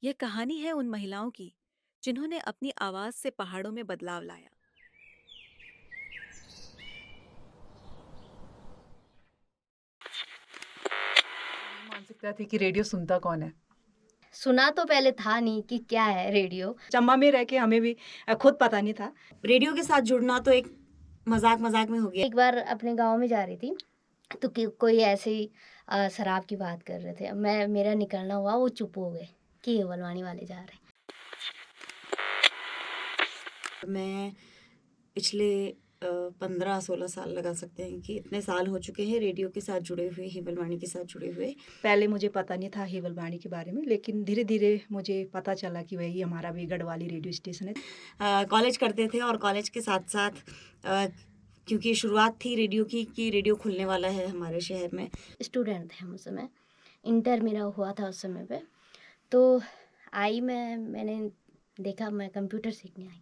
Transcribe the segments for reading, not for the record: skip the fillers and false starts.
यह कहानी है उन महिलाओं की जिन्होंने अपनी आवाज से पहाड़ों में बदलाव लाया। ये मानसिकता थी कि रेडियो सुनता कौन है। सुना तो पहले था नहीं कि क्या है रेडियो। चंबा में रह के हमें भी खुद पता नहीं था। रेडियो के साथ जुड़ना तो एक मज़ाक-मज़ाक में हो गया। एक बार अपने गाँव में जा रही थी, तो कोई ऐसे ही शराब की बात कर रहे थे। मेरा निकलना हुआ, वो चुप हो गए कि ये बलवानी वाले जा रहे हैं। मैं पिछले 15-16 साल लगा सकते हैं कि इतने साल हो चुके हैं रेडियो के साथ जुड़े हुए, हेवलवाणी के साथ जुड़े हुए। पहले मुझे पता नहीं था हेवलवाणी के बारे में, लेकिन धीरे-धीरे मुझे पता चला कि वही हमारा भी गढ़वाली रेडियो स्टेशन है। कॉलेज करते थे और कॉलेज के साथ-साथ क्योंकि शुरुआत थी रेडियो की कि रेडियो खुलने वाला है हमारे शहर में। स्टूडेंट थे हम उस समय, इंटर मेरा हुआ था उस समय पे। तो मैंने देखा, मैं कंप्यूटर सीखने आई।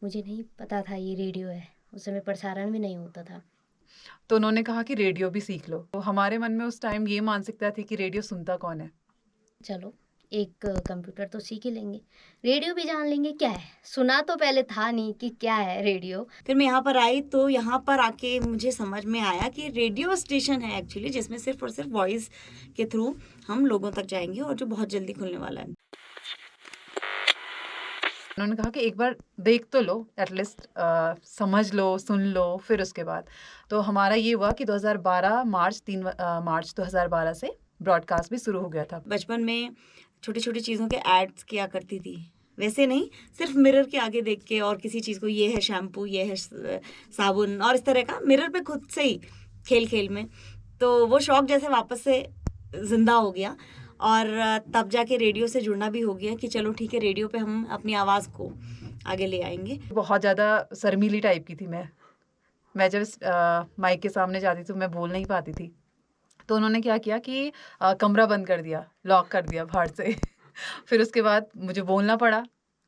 मुझे नहीं पता था ये रेडियो है, उस समय प्रसारण भी नहीं होता था। तो उन्होंने कहा कि रेडियो भी सीख लो। तो हमारे मन में उस टाइम ये मानसिकता थी कि रेडियो सुनता कौन है। चलो, एक कंप्यूटर तो सीख ही लेंगे, रेडियो भी जान लेंगे क्या है। सुना तो पहले था नहीं कि क्या है रेडियो। फिर मैं यहाँ पर आई तो यहाँ पर आके मुझे समझ में आया कि रेडियो स्टेशन है एक्चुअली, जिसमें सिर्फ़ और सिर्फ वॉइस के थ्रू हम लोगों तक जाएँगे और जो बहुत जल्दी खुलने वाला है। उन्होंने कहा कि एक बार देख तो लो, एटलीस्ट समझ लो, सुन लो, फिर उसके बाद। तो हमारा ये हुआ कि 2012 मार्च 2012 से ब्रॉडकास्ट भी शुरू हो गया था। बचपन में छोटी-छोटी चीज़ों के एड्स किया करती थी। वैसे नहीं, सिर्फ़ मिरर के आगे देख के और किसी चीज़ को ये है शैम्पू, ये है साबुन और इस तरह का मिरर पे खुद से ही खेल-खेल में। तो वो शौक जैसे वापस से ज़िंदा हो गया और तब जाके रेडियो से जुड़ना भी हो गया कि चलो ठीक है, रेडियो पे हम अपनी आवाज़ को आगे ले आएँगे। बहुत ज़्यादा शर्मीली टाइप की थी मैं। मैं जब माइक के सामने जाती तो मैं बोल नहीं पाती थी। तो उन्होंने क्या किया कि कमरा बंद कर दिया, लॉक कर दिया बाहर से। फिर उसके बाद मुझे बोलना पड़ा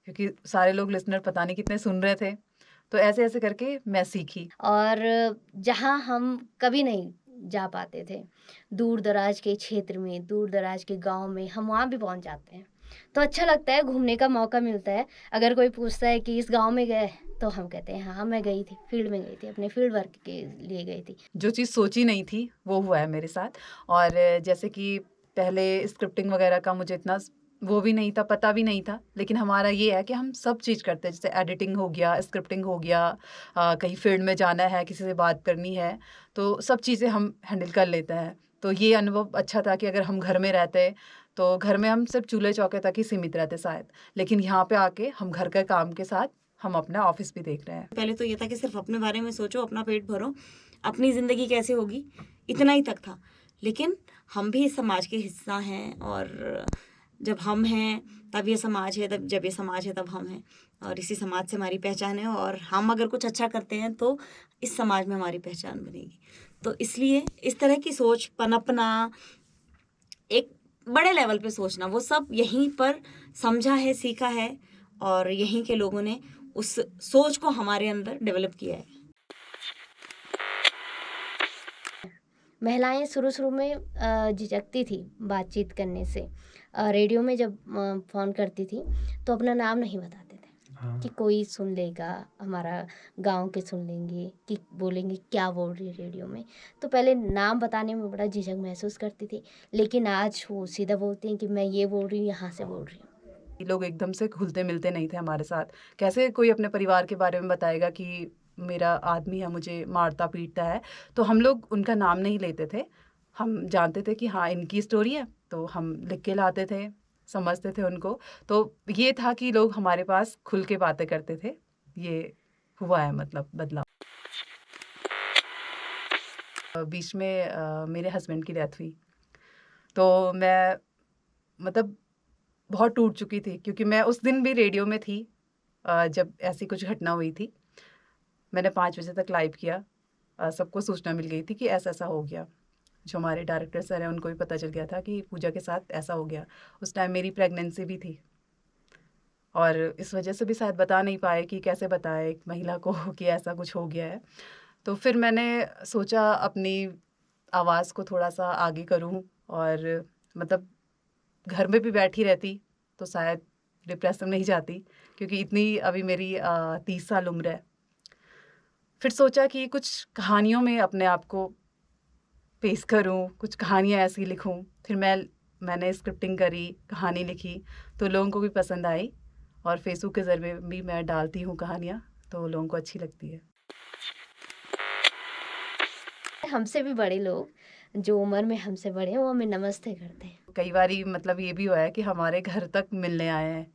क्योंकि सारे लोग लिसनर पता नहीं कितने सुन रहे थे। तो ऐसे-ऐसे करके मैं सीखी। और जहाँ हम कभी नहीं जा पाते थे, दूर-दराज के क्षेत्र में, दूर-दराज के गाँव में, हम वहाँ भी पहुँच जाते हैं। तो अच्छा लगता है, घूमने का मौका मिलता है। अगर कोई पूछता है कि इस गाँव में गए? तो हम कहते हैं हाँ, मैं गई थी, फील्ड में गई थी, अपने फील्ड वर्क के लिए गई थी। जो चीज़ सोची नहीं थी, वो हुआ है मेरे साथ। और जैसे कि पहले स्क्रिप्टिंग वगैरह का मुझे इतना वो भी नहीं था, पता भी नहीं था। लेकिन हमारा ये है कि हम सब चीज़ करते हैं, जैसे एडिटिंग हो गया, स्क्रिप्टिंग हो गया, कहीं फील्ड में जाना है, किसी से बात करनी है, तो सब चीज़ें हम हैंडल कर लेते हैं। तो ये अनुभव अच्छा था कि अगर हम घर में रहते, तो घर में हम सिर्फ़ चूल्हे-चौके तक ही सीमित रहते शायद। लेकिन यहाँ पे आके हम घर के काम के साथ हम अपना ऑफ़िस भी देख रहे हैं। पहले तो ये था कि सिर्फ अपने बारे में सोचो, अपना पेट भरो, अपनी ज़िंदगी कैसे होगी, इतना ही तक था। लेकिन हम भी इस समाज के हिस्सा हैं और जब हम हैं तब ये समाज है, तब जब ये समाज है तब हम हैं और इसी समाज से हमारी पहचान है और हम अगर कुछ अच्छा करते हैं तो इस समाज में हमारी पहचान बनेगी। तो इसलिए इस तरह की सोच पनपना, एक बड़े लेवल पे सोचना, वो सब यहीं पर समझा है, सीखा है और यहीं के लोगों ने उस सोच को हमारे अंदर डेवलप किया है। महिलाएँ शुरू-शुरू में झिझकती थी बातचीत करने से। रेडियो में जब फ़ोन करती थी, तो अपना नाम नहीं बताते थे कि कोई सुन लेगा, हमारा गाँव के सुन लेंगे कि बोलेंगे क्या बोल रही है रेडियो में। तो पहले नाम बताने में बड़ा झिझक महसूस करती थी, लेकिन आज वो सीधा बोलती हैं कि मैं ये बोल रही हूँ, यहाँ से बोल रही हूँ। लोग एकदम से घुलते-मिलते नहीं थे हमारे साथ। कैसे कोई अपने परिवार के बारे में बताएगा कि मेरा आदमी है, मुझे मारता-पीटता है, तो हम लोग उनका नाम नहीं लेते थे। हम जानते थे कि हाँ, इनकी स्टोरी है, तो हम लिख के लाते थे, समझते थे उनको। तो ये था कि लोग हमारे पास खुल के बातें करते थे। ये हुआ है मतलब बदलाव। बीच में मेरे हस्बैंड की डेथ हुई, तो मैं मतलब बहुत टूट चुकी थी क्योंकि मैं उस दिन भी रेडियो में थी जब ऐसी कुछ घटना हुई थी। मैंने 5 बजे तक लाइव किया। सबको सूचना मिल गई थी कि ऐसा-ऐसा हो गया। जो हमारे डायरेक्टर सर हैं उनको भी पता चल गया था कि पूजा के साथ ऐसा हो गया। उस टाइम मेरी प्रेगनेंसी भी थी और इस वजह से भी शायद बता नहीं पाए कि कैसे बताएँ एक महिला को कि ऐसा कुछ हो गया है। तो फिर मैंने सोचा अपनी आवाज़ को थोड़ा-सा आगे करूँ और मतलब घर में भी बैठी रहती तो शायद डिप्रेशन में ही जाती, क्योंकि इतनी अभी मेरी 30 साल उम्र है। फिर सोचा कि कुछ कहानियों में अपने आप को पेश करूं, कुछ कहानियां ऐसी लिखूं। फिर मैंने स्क्रिप्टिंग करी, कहानी लिखी, तो लोगों को भी पसंद आई और फेसबुक के ज़रिए भी मैं डालती हूँ कहानियाँ, तो लोगों को अच्छी लगती है। हमसे भी बड़े लोग जो उम्र में हमसे बड़े हैं वो हमें नमस्ते करते हैं। कई बारी मतलब ये भी हुआ है कि हमारे घर तक मिलने आए हैं,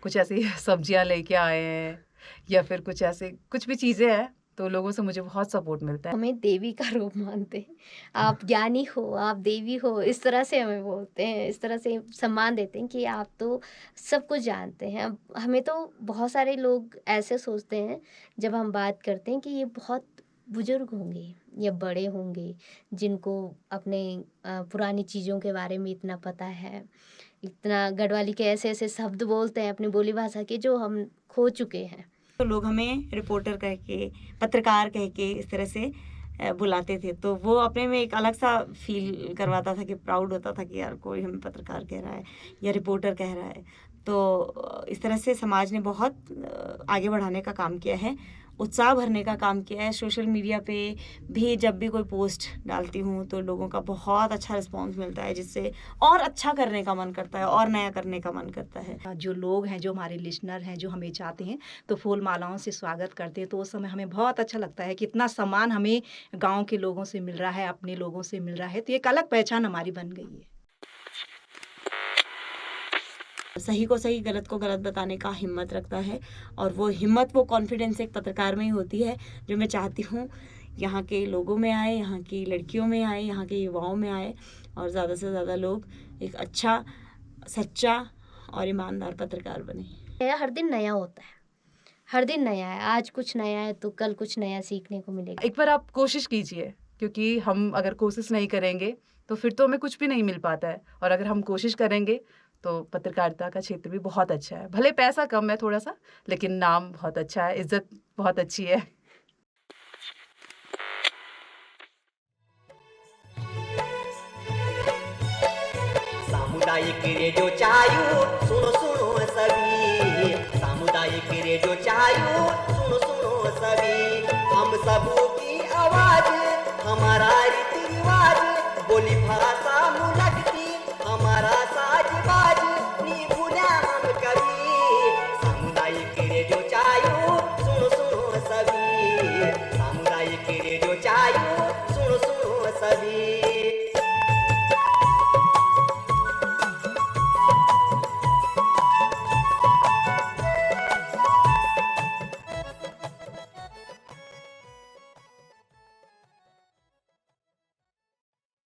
कुछ ऐसी सब्जियां लेके आए हैं या फिर कुछ ऐसे कुछ भी चीज़ें हैं, तो लोगों से मुझे बहुत सपोर्ट मिलता है। हमें देवी का रूप मानते हैं, आप ज्ञानी हो, आप देवी हो, इस तरह से हमें बोलते हैं, इस तरह से सम्मान देते हैं कि आप तो सब कुछ जानते हैं। अब हमें तो बहुत सारे लोग ऐसे सोचते हैं जब हम बात करते हैं कि ये बहुत बुजुर्ग होंगे या बड़े होंगे जिनको अपने पुरानी चीज़ों के बारे में इतना पता है, इतना गढ़वाली के ऐसे ऐसे शब्द बोलते हैं अपनी बोली भाषा के जो हम खो चुके हैं। तो लोग हमें रिपोर्टर कह के, पत्रकार कह के इस तरह से बुलाते थे, तो वो अपने में एक अलग सा फील करवाता था कि प्राउड होता था कि यार कोई हमें पत्रकार कह रहा है या रिपोर्टर कह रहा है। तो इस तरह से समाज ने बहुत आगे बढ़ाने का काम किया है, उत्साह भरने का काम किया है। सोशल मीडिया पे भी जब भी कोई पोस्ट डालती हूँ तो लोगों का बहुत अच्छा रिस्पॉन्स मिलता है, जिससे और अच्छा करने का मन करता है और नया करने का मन करता है। जो लोग हैं, जो हमारे लिसनर हैं, जो हमें चाहते हैं, तो फूल मालाओं से स्वागत करते हैं, तो उस समय हमें बहुत अच्छा लगता है कि इतना सम्मान हमें गाँव के लोगों से मिल रहा है, अपने लोगों से मिल रहा है, तो एक अलग पहचान हमारी बन गई है। सही को सही, गलत को गलत बताने का हिम्मत रखता है, और वो हिम्मत, वो कॉन्फिडेंस एक पत्रकार में ही होती है, जो मैं चाहती हूँ यहाँ के लोगों में आए, यहाँ की लड़कियों में आए, यहाँ के युवाओं में आए, और ज़्यादा से ज़्यादा लोग एक अच्छा, सच्चा और ईमानदार पत्रकार बने। हर दिन नया होता है, हर दिन नया है, आज कुछ नया है तो कल कुछ नया सीखने को मिलेगा। एक बार आप कोशिश कीजिए, क्योंकि हम अगर कोशिश नहीं करेंगे तो फिर तो हमें कुछ भी नहीं मिल पाता है, और अगर हम कोशिश करेंगे तो पत्रकारिता का क्षेत्र भी बहुत अच्छा है। भले पैसा कम है थोड़ा सा, लेकिन नाम बहुत अच्छा है, इज्जत बहुत अच्छी है। सामुदायिक रेडियो चायू सुनो सुनो सभी, सामुदायिक रेडियो चायू सुनो सुनो सभी, हम सबों की आवाज, हमारा रीति रिवाज, बोली भाषा